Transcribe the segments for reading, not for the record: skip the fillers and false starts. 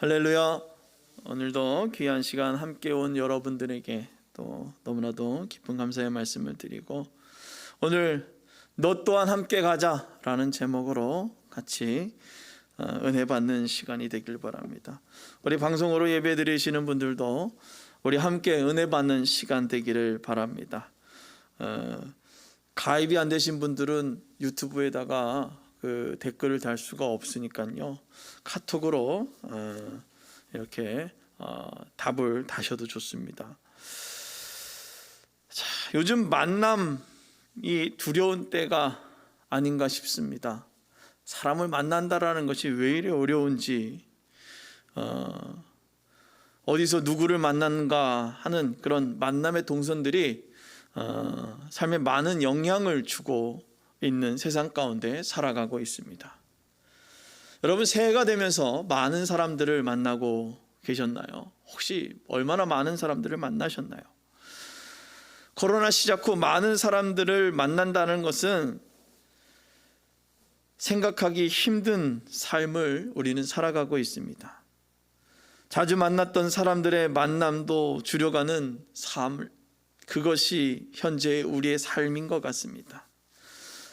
할렐루야. 오늘도 귀한 시간 함께 온 여러분들에게 또 너무나도 기쁜 감사의 말씀을 드리고, 오늘 너 또한 함께 가자라는 제목으로 같이 은혜 받는 시간이 되길 바랍니다. 우리 방송으로 예배 드리시는 분들도 우리 함께 은혜 받는 시간 되기를 바랍니다. 가입이 안 되신 분들은 유튜브에다가 그 댓글을 달 수가 없으니까요, 카톡으로 이렇게 답을 다셔도 좋습니다. 자, 요즘 만남이 두려운 때가 아닌가 싶습니다. 사람을 만난다라는 것이 왜 이리 어려운지, 어디서 누구를 만나는가 하는 그런 만남의 동선들이 삶에 많은 영향을 주고 있는 세상 가운데 살아가고 있습니다. 여러분, 새해가 되면서 많은 사람들을 만나고 계셨나요? 혹시 얼마나 많은 사람들을 만나셨나요? 코로나 시작 후 많은 사람들을 만난다는 것은 생각하기 힘든 삶을 우리는 살아가고 있습니다. 자주 만났던 사람들의 만남도 줄여가는 삶, 그것이 현재 우리의 삶인 것 같습니다.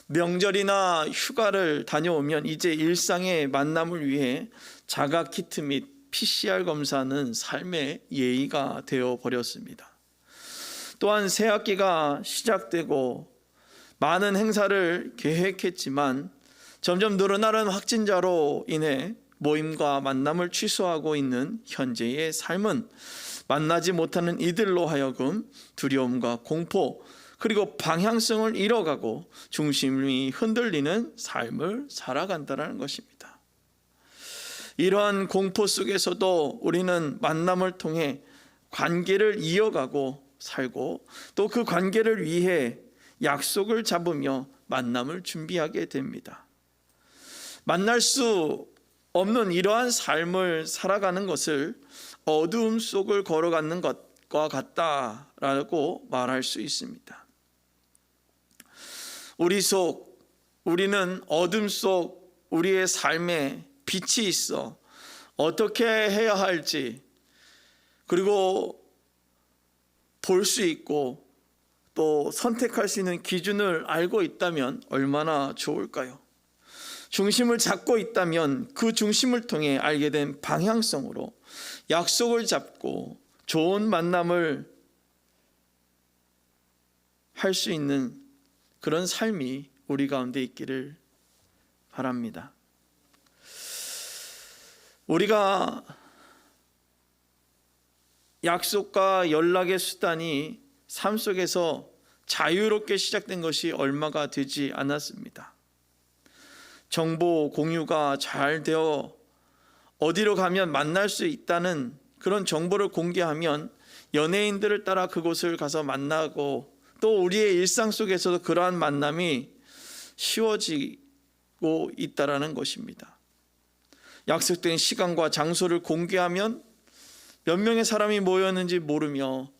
명절이나 휴가를 다녀오면 이제 일상의 만남을 위해 자가키트 및 PCR 검사는 삶의 예의가 되어 버렸습니다. 또한 새 학기가 시작되고 많은 행사를 계획했지만 점점 늘어나는 확진자로 인해 모임과 만남을 취소하고 있는 현재의 삶은 만나지 못하는 이들로 하여금 두려움과 공포, 그리고 방향성을 잃어가고 중심이 흔들리는 삶을 살아간다는 것입니다. 이러한 공포 속에서도 우리는 만남을 통해 관계를 이어가고 살고, 또 그 관계를 위해 약속을 잡으며 만남을 준비하게 됩니다. 만날 수 없는 이러한 삶을 살아가는 것을 어두움 속을 걸어가는 것과 같다라고 말할 수 있습니다. 우리는 어둠 속 우리의 삶에 빛이 있어 어떻게 해야 할지, 그리고 볼 수 있고 또 선택할 수 있는 기준을 알고 있다면 얼마나 좋을까요? 중심을 잡고 있다면 그 중심을 통해 알게 된 방향성으로 약속을 잡고 좋은 만남을 할 수 있는 그런 삶이 우리 가운데 있기를 바랍니다. 우리가 약속과 연락의 수단이 삶 속에서 자유롭게 시작된 것이 얼마가 되지 않았습니다. 정보 공유가 잘 되어 어디로 가면 만날 수 있다는 그런 정보를 공개하면 연예인들을 따라 그곳을 가서 만나고, 또 우리의 일상 속에서도 그러한 만남이 쉬워지고 있다는 것입니다. 약속된 시간과 장소를 공개하면 몇 명의 사람이 모였는지 모르며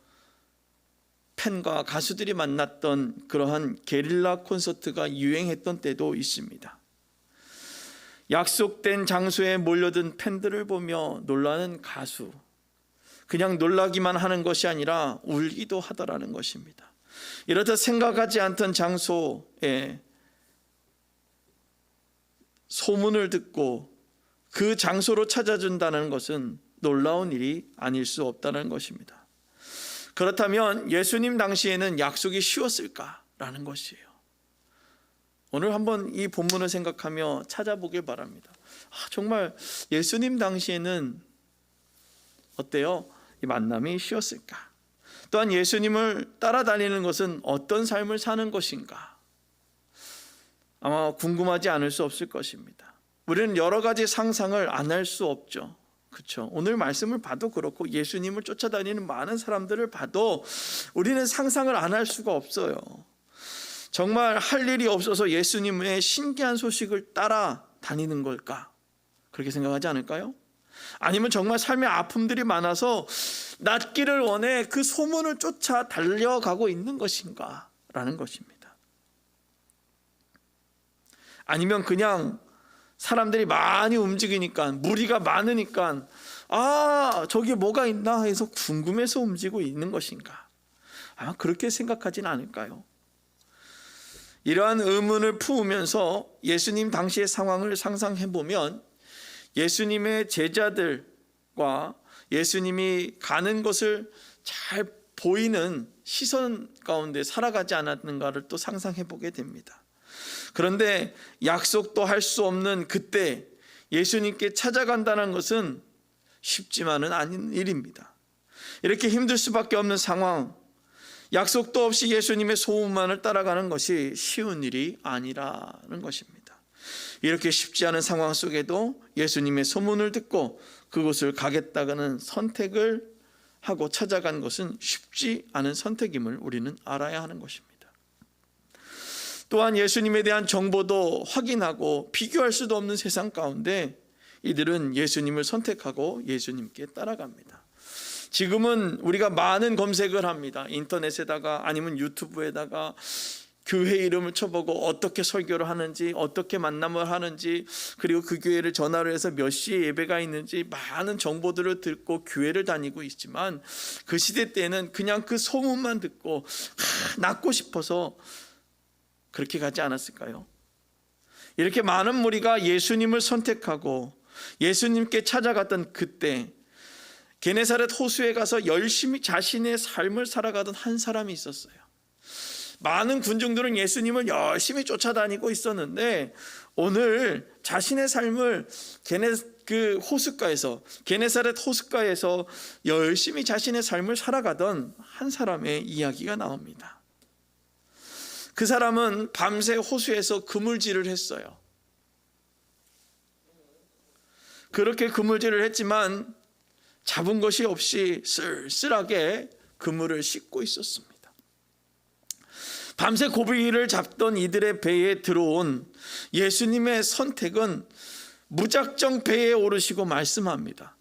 팬과 가수들이 만났던 그러한 게릴라 콘서트가 유행했던 때도 있습니다. 약속된 장소에 몰려든 팬들을 보며 놀라는 가수, 그냥 놀라기만 하는 것이 아니라 울기도 하더라는 것입니다. 이렇다 생각하지 않던 장소에 소문을 듣고 그 장소로 찾아준다는 것은 놀라운 일이 아닐 수 없다는 것입니다. 그렇다면 예수님 당시에는 약속이 쉬웠을까라는 것이에요. 오늘 한번 이 본문을 생각하며 찾아보길 바랍니다. 정말 예수님 당시에는 어때요? 이 만남이 쉬웠을까? 또한 예수님을 따라다니는 것은 어떤 삶을 사는 것인가? 아마 궁금하지 않을 수 없을 것입니다. 우리는 여러 가지 상상을 안 할 수 없죠. 그렇죠? 오늘 말씀을 봐도 그렇고 예수님을 쫓아다니는 많은 사람들을 봐도 우리는 상상을 안 할 수가 없어요. 정말 할 일이 없어서 예수님의 신기한 소식을 따라다니는 걸까? 그렇게 생각하지 않을까요? 아니면 정말 삶의 아픔들이 많아서 낫기를 원해 그 소문을 쫓아 달려가고 있는 것인가? 라는 것입니다. 아니면 그냥 사람들이 많이 움직이니까, 무리가 많으니까 저기 뭐가 있나 해서 궁금해서 움직이고 있는 것인가? 아마 그렇게 생각하진 않을까요? 이러한 의문을 품으면서 예수님 당시의 상황을 상상해 보면 예수님의 제자들과 예수님이 가는 것을 잘 보이는 시선 가운데 살아가지 않았는가를 또 상상해 보게 됩니다. 그런데 약속도 할 수 없는 그때 예수님께 찾아간다는 것은 쉽지만은 않은 일입니다. 이렇게 힘들 수밖에 없는 상황, 약속도 없이 예수님의 소문만을 따라가는 것이 쉬운 일이 아니라는 것입니다. 이렇게 쉽지 않은 상황 속에도 예수님의 소문을 듣고 그곳을 가겠다는 선택을 하고 찾아간 것은 쉽지 않은 선택임을 우리는 알아야 하는 것입니다. 또한 예수님에 대한 정보도 확인하고 비교할 수도 없는 세상 가운데 이들은 예수님을 선택하고 예수님께 따라갑니다. 지금은 우리가 많은 검색을 합니다. 인터넷에다가 아니면 유튜브에다가 교회 이름을 쳐보고 어떻게 설교를 하는지, 어떻게 만남을 하는지, 그리고 그 교회를 전화로 해서 몇 시에 예배가 있는지 많은 정보들을 듣고 교회를 다니고 있지만 그 시대 때는 그냥 그 소문만 듣고 낫고 싶어서 그렇게 가지 않았을까요? 이렇게 많은 무리가 예수님을 선택하고 예수님께 찾아갔던 그때 게네사렛 호수에 가서 열심히 자신의 삶을 살아가던 한 사람이 있었어요. 많은 군중들은 예수님을 열심히 쫓아다니고 있었는데 오늘 자신의 삶을 게네사렛 호숫가에서 열심히 자신의 삶을 살아가던 한 사람의 이야기가 나옵니다. 그 사람은 밤새 호수에서 그물질을 했어요. 그렇게 그물질을 했지만 잡은 것이 없이 쓸쓸하게 그물을 씻고 있었습니다. 밤새 고기를 잡던 이들의 배에 들어온 예수님의 선택은 무작정 배에 오르시고 말씀합니다.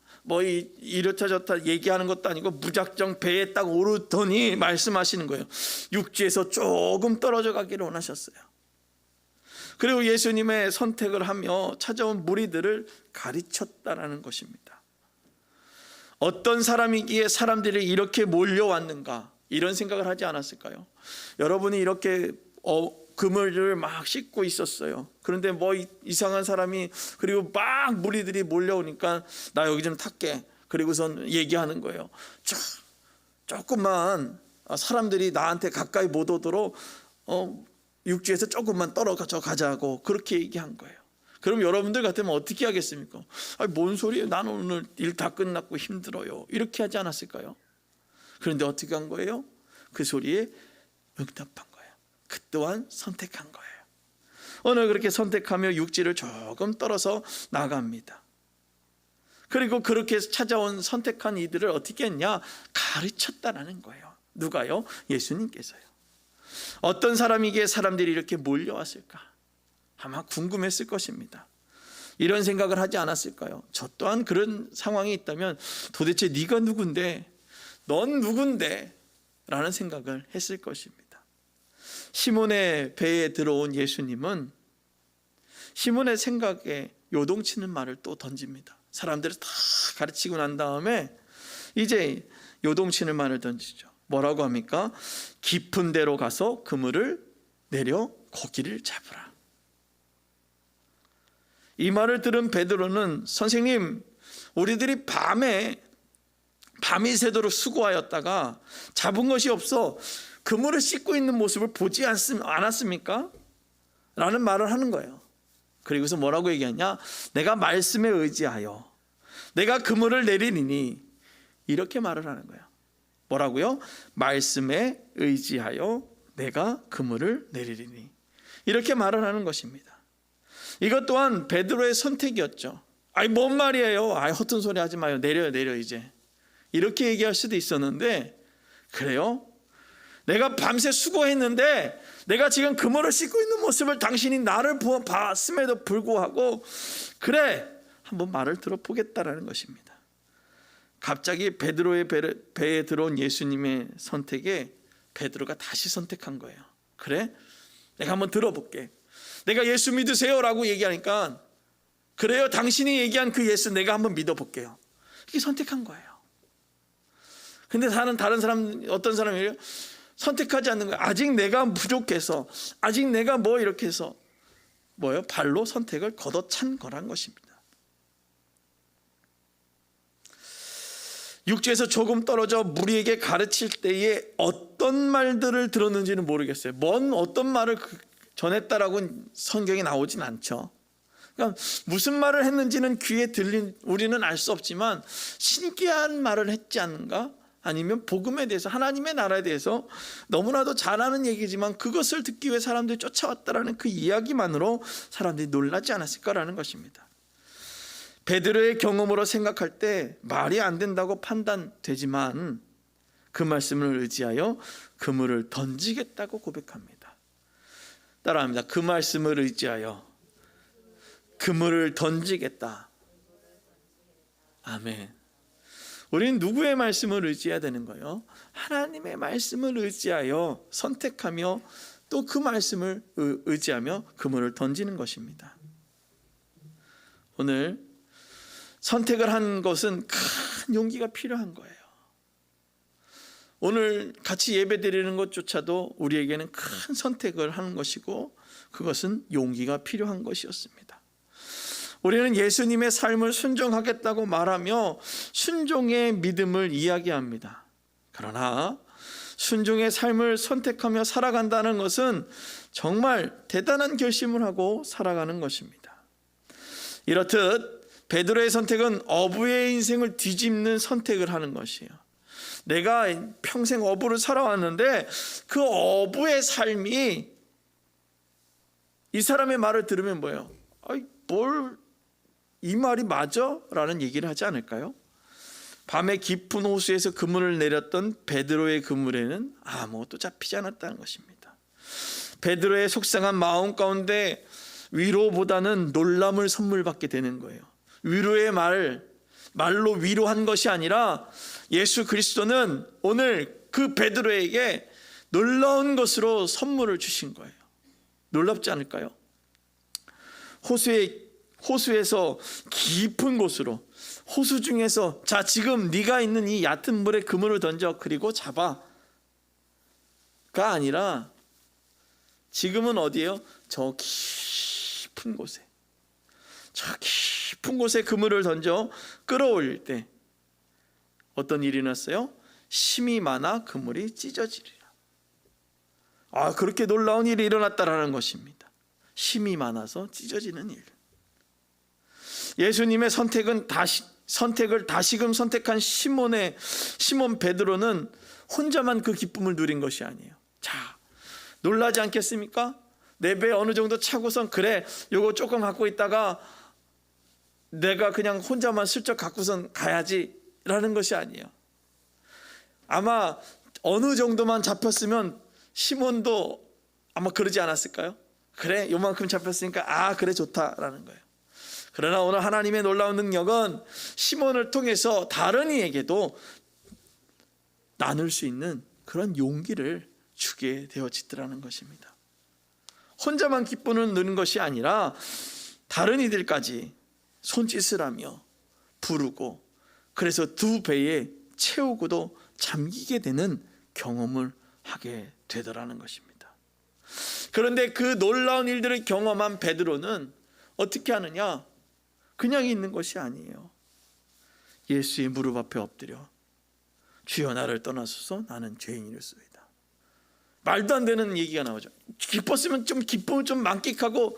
이렇다 저렇다 얘기하는 것도 아니고 무작정 배에 딱 오르더니 말씀하시는 거예요. 육지에서 조금 떨어져 가기를 원하셨어요. 그리고 예수님의 선택을 하며 찾아온 무리들을 가르쳤다라는 것입니다. 어떤 사람이기에 사람들이 이렇게 몰려왔는가, 이런 생각을 하지 않았을까요? 여러분이 이렇게 그물을 막 씻고 있었어요. 그런데 이상한 사람이, 그리고 막 무리들이 몰려오니까 나 여기 좀 탈게. 그리고선 얘기하는 거예요. 조금만 사람들이 나한테 가까이 못 오도록 육지에서 조금만 떨어져 가자고 그렇게 얘기한 거예요. 그럼 여러분들 같으면 어떻게 하겠습니까? 뭔 소리예요? 나는 오늘 일 다 끝났고 힘들어요. 이렇게 하지 않았을까요? 그런데 어떻게 한 거예요? 그 소리에 응답한 거예요. 그 또한 선택한 거예요. 오늘 그렇게 선택하며 육지를 조금 떨어서 나갑니다. 그리고 그렇게 찾아온 선택한 이들을 어떻게 했냐? 가르쳤다라는 거예요. 누가요? 예수님께서요. 어떤 사람이기에 사람들이 이렇게 몰려왔을까? 아마 궁금했을 것입니다. 이런 생각을 하지 않았을까요? 저 또한 그런 상황이 있다면 도대체 네가 누군데? 넌 누군데? 라는 생각을 했을 것입니다. 시몬의 배에 들어온 예수님은 시몬의 생각에 요동치는 말을 또 던집니다. 사람들을 다 가르치고 난 다음에 이제 요동치는 말을 던지죠. 뭐라고 합니까? 깊은 데로 가서 그물을 내려 고기를 잡으라. 이 말을 들은 베드로는 선생님, 우리들이 밤이 새도록 수고하였다가 잡은 것이 없어 그물을 씻고 있는 모습을 보지 않았습니까? 라는 말을 하는 거예요. 그리고서 뭐라고 얘기하냐? 내가 말씀에 의지하여 내가 그물을 내리니, 이렇게 말을 하는 거예요. 뭐라고요? 말씀에 의지하여 내가 그물을 내리니, 이렇게 말을 하는 것입니다. 이것 또한 베드로의 선택이었죠. 뭔 말이에요? 허튼 소리 하지 마요. 내려 이제. 이렇게 얘기할 수도 있었는데, 그래요? 내가 밤새 수고했는데 내가 지금 그물을 씻고 있는 모습을 당신이 나를 봤음에도 불구하고 그래, 한번 말을 들어보겠다라는 것입니다. 갑자기 베드로의 배에 들어온 예수님의 선택에 베드로가 다시 선택한 거예요. 그래? 내가 한번 들어볼게. 내가 예수 믿으세요 라고 얘기하니까, 그래요, 당신이 얘기한 그 예수 내가 한번 믿어볼게요. 그게 선택한 거예요. 근데 다른 사람, 어떤 사람이 선택하지 않는 거예요. 아직 내가 부족해서, 아직 내가 뭐 이렇게 해서 발로 선택을 걷어찬 거란 것입니다. 육지에서 조금 떨어져 무리에게 가르칠 때에 어떤 말들을 들었는지는 모르겠어요. 어떤 말을 전했다라고 성경에 나오진 않죠. 그러니까 무슨 말을 했는지는 귀에 들린 우리는 알 수 없지만 신기한 말을 했지 않은가? 아니면 복음에 대해서, 하나님의 나라에 대해서 너무나도 잘 아는 얘기지만 그것을 듣기 위해 사람들이 쫓아왔다라는 그 이야기만으로 사람들이 놀라지 않았을까라는 것입니다. 베드로의 경험으로 생각할 때 말이 안 된다고 판단되지만 그 말씀을 의지하여 그물을 던지겠다고 고백합니다. 따라합니다. 그 말씀을 의지하여 그물을 던지겠다. 아멘. 우리는 누구의 말씀을 의지해야 되는 거예요? 하나님의 말씀을 의지하여 선택하며 또 그 말씀을 의지하며 그물을 던지는 것입니다. 오늘 선택을 한 것은 큰 용기가 필요한 거예요. 오늘 같이 예배 드리는 것조차도 우리에게는 큰 선택을 하는 것이고 그것은 용기가 필요한 것이었습니다. 우리는 예수님의 삶을 순종하겠다고 말하며 순종의 믿음을 이야기합니다. 그러나 순종의 삶을 선택하며 살아간다는 것은 정말 대단한 결심을 하고 살아가는 것입니다. 이렇듯 베드로의 선택은 어부의 인생을 뒤집는 선택을 하는 것이에요. 내가 평생 어부를 살아왔는데 그 어부의 삶이 이 사람의 말을 들으면 뭐예요? 이 말이 맞아? 라는 얘기를 하지 않을까요? 밤에 깊은 호수에서 그물을 내렸던 베드로의 그물에는 아무것도 잡히지 않았다는 것입니다. 베드로의 속상한 마음 가운데 위로보다는 놀람을 선물 받게 되는 거예요. 위로의 말로 위로한 것이 아니라 예수 그리스도는 오늘 그 베드로에게 놀라운 것으로 선물을 주신 거예요. 놀랍지 않을까요? 호수에서 깊은 곳으로, 호수 중에서 자 지금 네가 있는 이 얕은 물에 그물을 던져 그리고 잡아가 아니라 지금은 어디예요? 저 깊은 곳에, 저 깊은 곳에 그물을 던져 끌어올릴 때 어떤 일이 났어요? 심이 많아 그물이 찢어지리라. 그렇게 놀라운 일이 일어났다라는 것입니다. 심이 많아서 찢어지는 일. 예수님의 선택을 다시금 선택한 시몬 베드로는 혼자만 그 기쁨을 누린 것이 아니에요. 자, 놀라지 않겠습니까? 내 배에 어느 정도 차고선 그래 요거 조금 갖고 있다가 내가 그냥 혼자만 슬쩍 갖고선 가야지 라는 것이 아니에요. 아마 어느 정도만 잡혔으면 시몬도 아마 그러지 않았을까요? 그래 요만큼 잡혔으니까 그래 좋다라는 거예요. 그러나 오늘 하나님의 놀라운 능력은 시몬을 통해서 다른 이에게도 나눌 수 있는 그런 용기를 주게 되어지더라는 것입니다. 혼자만 기쁨을 누는 것이 아니라 다른 이들까지 손짓을 하며 부르고 그래서 두 배에 채우고도 잠기게 되는 경험을 하게 되더라는 것입니다. 그런데 그 놀라운 일들을 경험한 베드로는 어떻게 하느냐? 그냥 있는 것이 아니에요. 예수의 무릎 앞에 엎드려 주여 나를 떠나소서 나는 죄인이었소이다. 말도 안 되는 얘기가 나오죠. 기뻤으면 좀 기쁨을 좀 만끽하고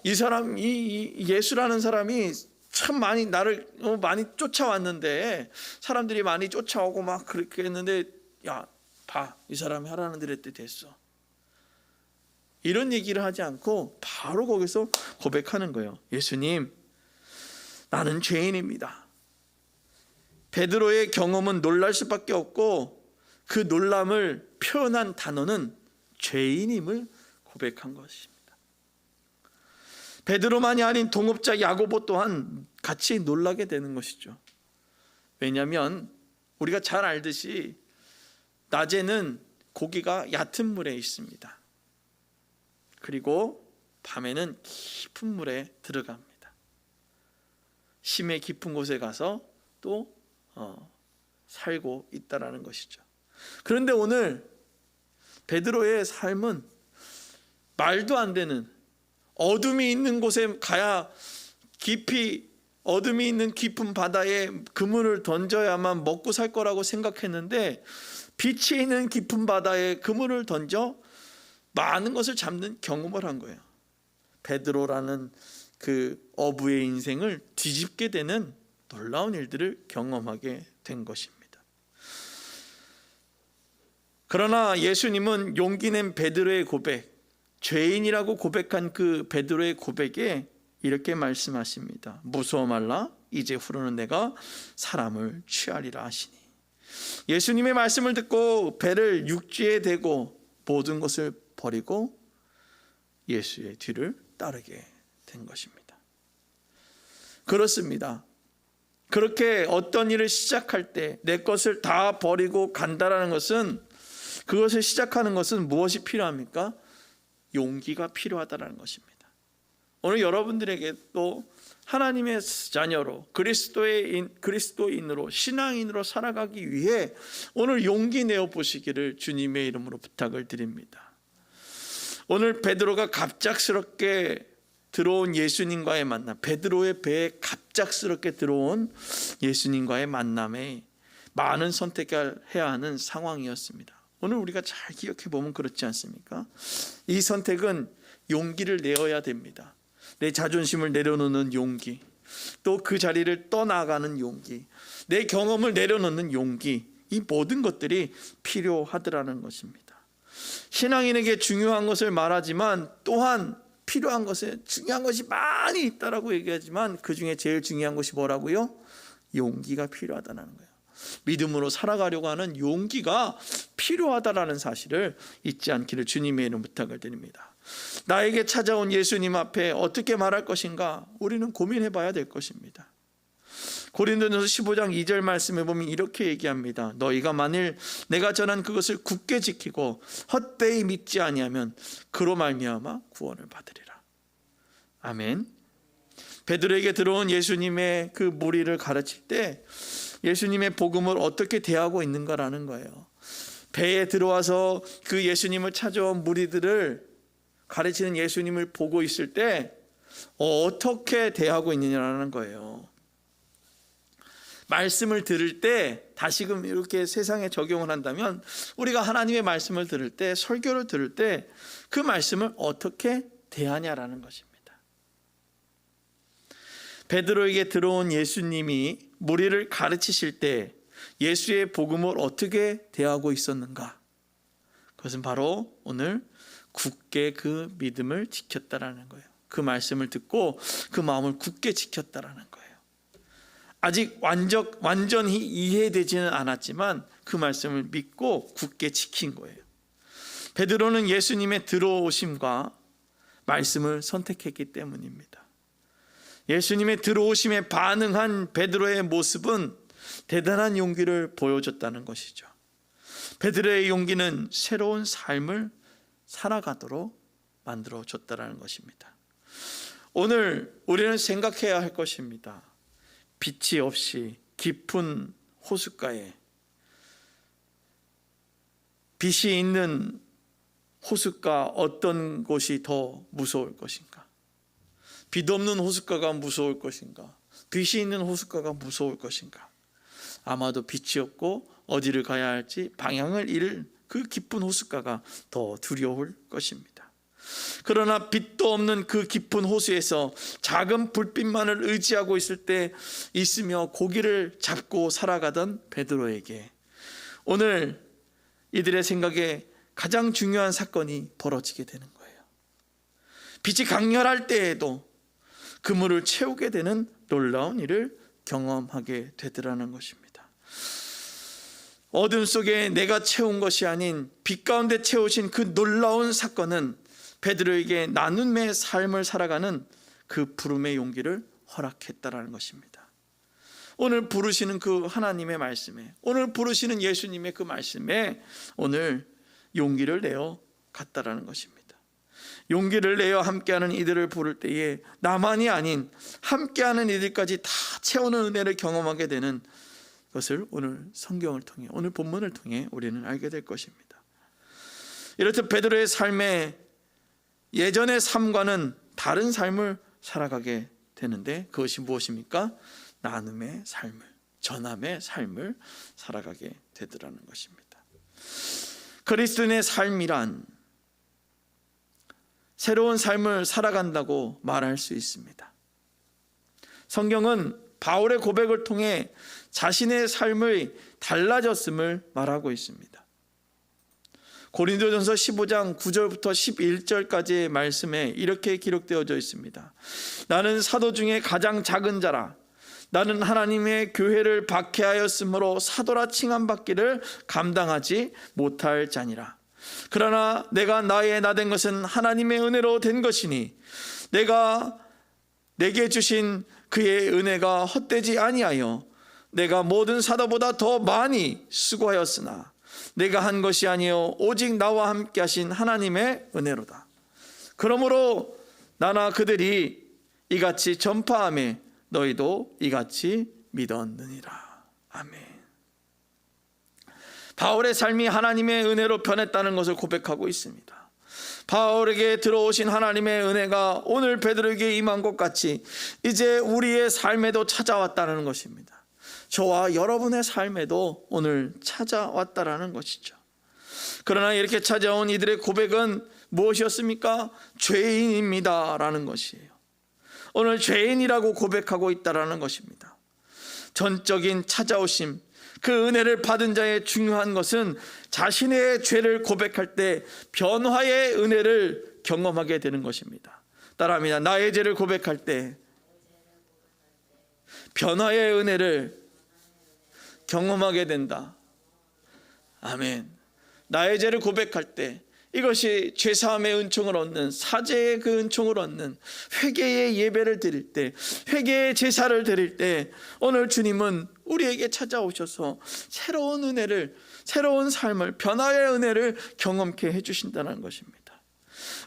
이 사람 이 예수라는 사람이 참 많이 나를 많이 쫓아왔는데 사람들이 많이 쫓아오고 막 그렇게 했는데 봐 이 사람이 하라는 대로 했대 됐어. 이런 얘기를 하지 않고 바로 거기서 고백하는 거예요. 예수님 나는 죄인입니다. 베드로의 경험은 놀랄 수밖에 없고 그 놀람을 표현한 단어는 죄인임을 고백한 것입니다. 베드로만이 아닌 동업자 야고보 또한 같이 놀라게 되는 것이죠. 왜냐하면 우리가 잘 알듯이 낮에는 고기가 얕은 물에 있습니다. 그리고 밤에는 깊은 물에 들어갑니다. 심해 깊은 곳에 가서 또 살고 있다라는 것이죠. 그런데 오늘 베드로의 삶은 말도 안 되는, 어둠이 있는 곳에 가야 깊이, 어둠이 있는 깊은 바다에 그물을 던져야만 먹고 살 거라고 생각했는데 빛이 있는 깊은 바다에 그물을 던져 많은 것을 잡는 경험을 한 거예요. 베드로라는 그 어부의 인생을 뒤집게 되는 놀라운 일들을 경험하게 된 것입니다. 그러나 예수님은 용기 낸 베드로의 고백, 죄인이라고 고백한 그 베드로의 고백에 이렇게 말씀하십니다. 무서워 말라, 이제 후로는 내가 사람을 취하리라 하시니. 예수님의 말씀을 듣고 배를 육지에 대고 모든 것을 버리고 예수의 뒤를 따르게 된 것입니다. 그렇습니다. 그렇게 어떤 일을 시작할 때 내 것을 다 버리고 간다라는 것은, 그것을 시작하는 것은 무엇이 필요합니까? 용기가 필요하다는 것입니다. 오늘 여러분들에게 또 하나님의 자녀로 그리스도인으로 신앙인으로 살아가기 위해 오늘 용기 내어 보시기를 주님의 이름으로 부탁을 드립니다. 오늘 베드로가 갑작스럽게 들어온 예수님과의 만남, 베드로의 배에 갑작스럽게 들어온 예수님과의 만남에 많은 선택을 해야 하는 상황이었습니다. 오늘 우리가 잘 기억해 보면 그렇지 않습니까? 이 선택은 용기를 내어야 됩니다. 내 자존심을 내려놓는 용기, 또 그 자리를 떠나가는 용기, 내 경험을 내려놓는 용기, 이 모든 것들이 필요하더라는 것입니다. 신앙인에게 중요한 것을 말하지만 또한 필요한 것에 중요한 것이 많이 있다라고 얘기하지만 그 중에 제일 중요한 것이 뭐라고요? 용기가 필요하다는 거예요. 믿음으로 살아가려고 하는 용기가 필요하다라는 사실을 잊지 않기를 주님의 이름 부탁을 드립니다. 나에게 찾아온 예수님 앞에 어떻게 말할 것인가 우리는 고민해 봐야 될 것입니다. 고린도전서 15장 2절 말씀에 보면 이렇게 얘기합니다. 너희가 만일 내가 전한 그것을 굳게 지키고 헛되이 믿지 아니하면 그로 말미암아 구원을 받으리라. 아멘. 베드로에게 들어온 예수님의 그 무리를 가르칠 때 예수님의 복음을 어떻게 대하고 있는가라는 거예요. 배에 들어와서 그 예수님을 찾아온 무리들을 가르치는 예수님을 보고 있을 때 어떻게 대하고 있느냐라는 거예요. 말씀을 들을 때 다시금 이렇게 세상에 적용을 한다면 우리가 하나님의 말씀을 들을 때, 설교를 들을 때 그 말씀을 어떻게 대하냐라는 것입니다. 베드로에게 들어온 예수님이 무리를 가르치실 때 예수의 복음을 어떻게 대하고 있었는가? 그것은 바로 오늘 굳게 그 믿음을 지켰다라는 거예요. 그 말씀을 듣고 그 마음을 굳게 지켰다라는 거예요. 아직 완전히 이해되지는 않았지만 그 말씀을 믿고 굳게 지킨 거예요. 베드로는 예수님의 들어오심과 말씀을 선택했기 때문입니다. 예수님의 들어오심에 반응한 베드로의 모습은 대단한 용기를 보여줬다는 것이죠. 베드로의 용기는 새로운 삶을 살아가도록 만들어줬다는 것입니다. 오늘 우리는 생각해야 할 것입니다. 빛이 없이 깊은 호숫가에, 빛이 있는 호숫가 어떤 곳이 더 무서울 것인가? 빛 없는 호숫가가 무서울 것인가? 빛이 있는 호숫가가 무서울 것인가? 아마도 빛이 없고 어디를 가야 할지 방향을 잃을 그 깊은 호숫가가 더 두려울 것입니다. 그러나 빛도 없는 그 깊은 호수에서 작은 불빛만을 의지하고 있으며 고기를 잡고 살아가던 베드로에게 오늘 이들의 생각에 가장 중요한 사건이 벌어지게 되는 거예요. 빛이 강렬할 때에도 그물을 채우게 되는 놀라운 일을 경험하게 되더라는 것입니다. 어둠 속에 내가 채운 것이 아닌 빛 가운데 채우신 그 놀라운 사건은 베드로에게 나눔의 삶을 살아가는 그 부름의 용기를 허락했다라는 것입니다. 오늘 부르시는 그 하나님의 말씀에, 오늘 부르시는 예수님의 그 말씀에 오늘 용기를 내어 갔다라는 것입니다. 용기를 내어 함께하는 이들을 부를 때에 나만이 아닌 함께하는 이들까지 다 채우는 은혜를 경험하게 되는 것을 오늘 성경을 통해, 오늘 본문을 통해 우리는 알게 될 것입니다. 이렇듯 베드로의 삶에 예전의 삶과는 다른 삶을 살아가게 되는데, 그것이 무엇입니까? 나눔의 삶을, 전함의 삶을 살아가게 되더라는 것입니다. 그리스도인의 삶이란 새로운 삶을 살아간다고 말할 수 있습니다. 성경은 바울의 고백을 통해 자신의 삶의 달라졌음을 말하고 있습니다. 고린도전서 15장 9절부터 11절까지의 말씀에 이렇게 기록되어져 있습니다. 나는 사도 중에 가장 작은 자라. 나는 하나님의 교회를 박해하였으므로 사도라 칭함받기를 감당하지 못할 자니라. 그러나 내가 나의 나된 것은 하나님의 은혜로 된 것이니 내가 내게 주신 그의 은혜가 헛되지 아니하여 내가 모든 사도보다 더 많이 수고하였으나 내가 한 것이 아니요 오직 나와 함께 하신 하나님의 은혜로다. 그러므로 나나 그들이 이같이 전파하며 너희도 이같이 믿었느니라. 아멘. 바울의 삶이 하나님의 은혜로 변했다는 것을 고백하고 있습니다. 바울에게 들어오신 하나님의 은혜가 오늘 베드로에게 임한 것 같이 이제 우리의 삶에도 찾아왔다는 것입니다. 저와 여러분의 삶에도 오늘 찾아왔다라는 것이죠. 그러나 이렇게 찾아온 이들의 고백은 무엇이었습니까? 죄인입니다 라는 것이에요. 오늘 죄인이라고 고백하고 있다라는 것입니다. 전적인 찾아오심, 그 은혜를 받은 자의 중요한 것은 자신의 죄를 고백할 때 변화의 은혜를 경험하게 되는 것입니다. 따라합니다. 나의 죄를 고백할 때 변화의 은혜를 경험하게 된다. 아멘. 나의 죄를 고백할 때 이것이 죄사함의 은총을 얻는, 사죄의 그 은총을 얻는, 회개의 예배를 드릴 때, 회개의 제사를 드릴 때 오늘 주님은 우리에게 찾아오셔서 새로운 은혜를, 새로운 삶을, 변화의 은혜를 경험케 해주신다는 것입니다.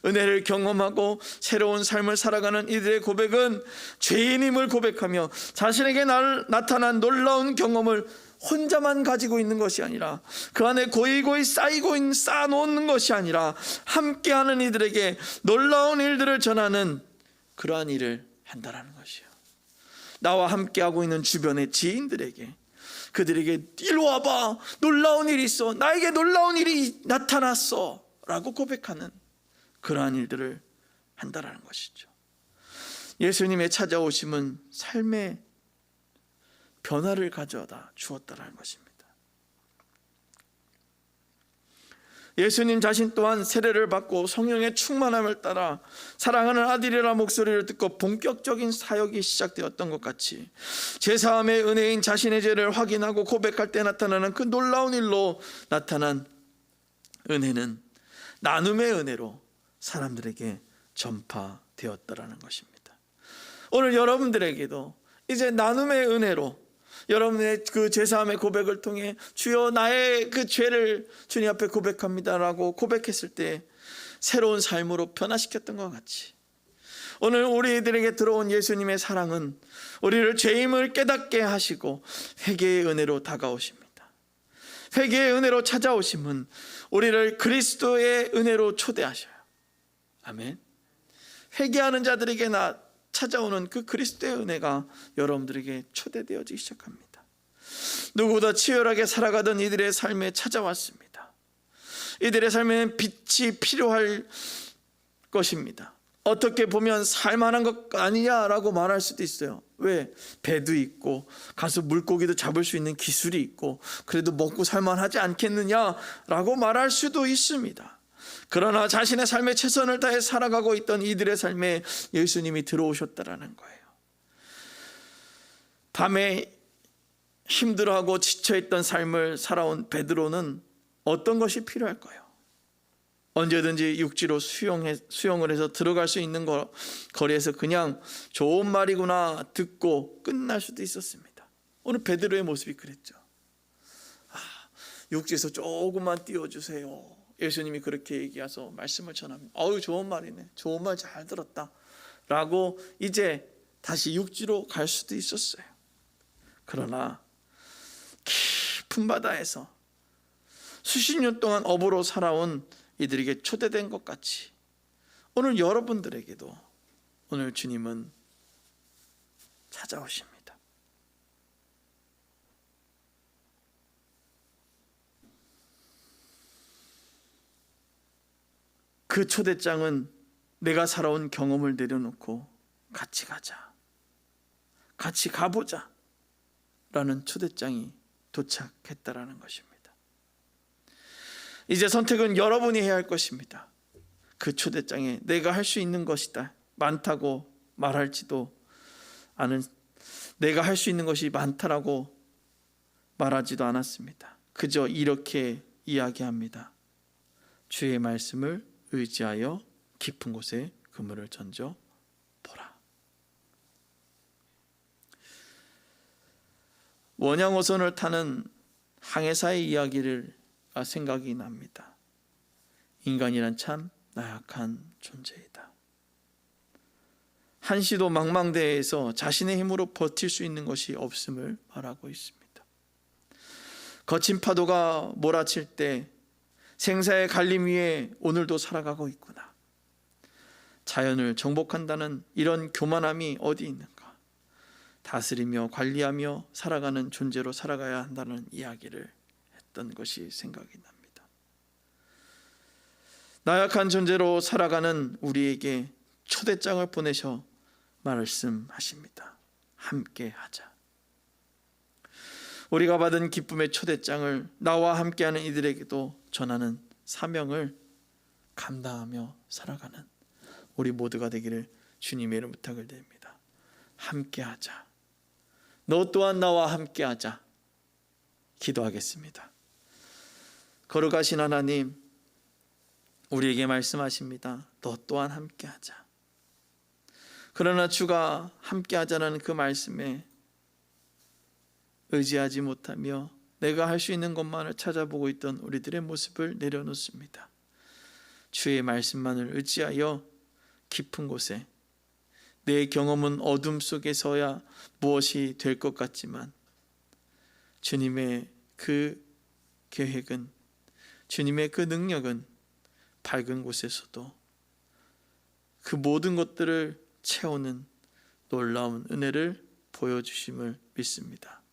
은혜를 경험하고 새로운 삶을 살아가는 이들의 고백은 죄인임을 고백하며 자신에게 나타난 놀라운 경험을 혼자만 가지고 있는 것이 아니라 그 안에 고이고이 쌓아놓는 것이 아니라 함께하는 이들에게 놀라운 일들을 전하는 그러한 일을 한다라는 것이에요. 나와 함께하고 있는 주변의 지인들에게, 그들에게 이리 와봐, 놀라운 일이 있어, 나에게 놀라운 일이 나타났어 라고 고백하는 그러한 일들을 한다라는 것이죠. 예수님의 찾아오심은 삶의 변화를 가져다 주었다라는 것입니다. 예수님 자신 또한 세례를 받고 성령의 충만함을 따라 사랑하는 아들이라 목소리를 듣고 본격적인 사역이 시작되었던 것 같이 제사함의 은혜인 자신의 죄를 확인하고 고백할 때 나타나는 그 놀라운 일로 나타난 은혜는 나눔의 은혜로 사람들에게 전파되었다라는 것입니다. 오늘 여러분들에게도 이제 나눔의 은혜로 여러분의 그 제사함의 고백을 통해 주여 나의 그 죄를 주님 앞에 고백합니다라고 고백했을 때 새로운 삶으로 변화시켰던 것 같이 오늘 우리들에게 들어온 예수님의 사랑은 우리를 죄임을 깨닫게 하시고 회개의 은혜로 다가오십니다. 회개의 은혜로 찾아오심은 우리를 그리스도의 은혜로 초대하셔요. 아멘. 회개하는 자들에게 찾아오는 그 그리스도의 은혜가 여러분들에게 초대되어지기 시작합니다. 누구보다 치열하게 살아가던 이들의 삶에 찾아왔습니다. 이들의 삶에는 빛이 필요할 것입니다. 어떻게 보면 살만한 것 아니냐라고 말할 수도 있어요. 왜? 배도 있고 가서 물고기도 잡을 수 있는 기술이 있고 그래도 먹고 살만하지 않겠느냐라고 말할 수도 있습니다. 그러나 자신의 삶에 최선을 다해 살아가고 있던 이들의 삶에 예수님이 들어오셨다라는 거예요. 밤에 힘들어하고 지쳐있던 삶을 살아온 베드로는 어떤 것이 필요할까요? 언제든지 육지로 수영을 해서 들어갈 수 있는 거리에서 그냥 좋은 말이구나 듣고 끝날 수도 있었습니다. 오늘 베드로의 모습이 그랬죠. 육지에서 조금만 띄워주세요 예수님이 그렇게 얘기해서 말씀을 전합니다. 어우, 좋은 말이네. 좋은 말 잘 들었다. 라고 이제 다시 육지로 갈 수도 있었어요. 그러나 깊은 바다에서 수십 년 동안 어부로 살아온 이들에게 초대된 것 같이 오늘 여러분들에게도 오늘 주님은 찾아오십니다. 그 초대장은 내가 살아온 경험을 내려놓고 같이 가자, 같이 가보자 라는 초대장이 도착했다라는 것입니다. 이제 선택은 여러분이 해야 할 것입니다. 그 초대장에 내가 할 수 있는 것이다, 많다고 말할지도 않은, 내가 할 수 있는 것이 많다라고 말하지도 않았습니다. 그저 이렇게 이야기합니다. 주의 말씀을 의지하여 깊은 곳에 그물을 던져 보라. 원양어선을 타는 항해사의 이야기를 생각이 납니다. 인간이란 참 나약한 존재이다. 한시도 망망대해에서 자신의 힘으로 버틸 수 있는 것이 없음을 말하고 있습니다. 거친 파도가 몰아칠 때 생사의 갈림 위에 오늘도 살아가고 있구나. 자연을 정복한다는 이런 교만함이 어디 있는가. 다스리며 관리하며 살아가는 존재로 살아가야 한다는 이야기를 했던 것이 생각이 납니다. 나약한 존재로 살아가는 우리에게 초대장을 보내셔 말씀하십니다. 함께 하자. 우리가 받은 기쁨의 초대장을 나와 함께하는 이들에게도 전하는 사명을 감당하며 살아가는 우리 모두가 되기를 주님의 이름 부탁을 드립니다. 함께하자. 너 또한 나와 함께하자. 기도하겠습니다. 거룩하신 하나님, 우리에게 말씀하십니다. 너 또한 함께하자. 그러나 주가 함께하자는 그 말씀에 의지하지 못하며 내가 할 수 있는 것만을 찾아보고 있던 우리들의 모습을 내려놓습니다. 주의 말씀만을 의지하여 깊은 곳에, 내 경험은 어둠 속에서야 무엇이 될 것 같지만 주님의 그 계획은, 주님의 그 능력은 밝은 곳에서도 그 모든 것들을 채우는 놀라운 은혜를 보여주심을 믿습니다.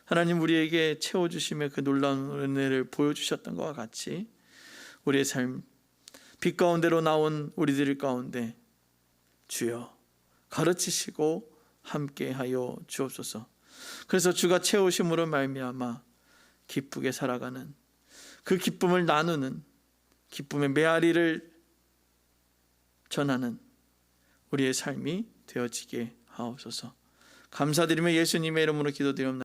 하나님, 우리에게 채워주심의 그 놀라운 은혜를 보여주셨던 것과 같이 우리의 삶, 빛 가운데로 나온 우리들 가운데 주여 가르치시고 함께하여 주옵소서. 그래서 주가 채우심으로 말미암아 기쁘게 살아가는, 그 기쁨을 나누는, 기쁨의 메아리를 전하는 우리의 삶이 되어지게 하옵소서. 감사드리며 예수님의 이름으로 기도드립니다.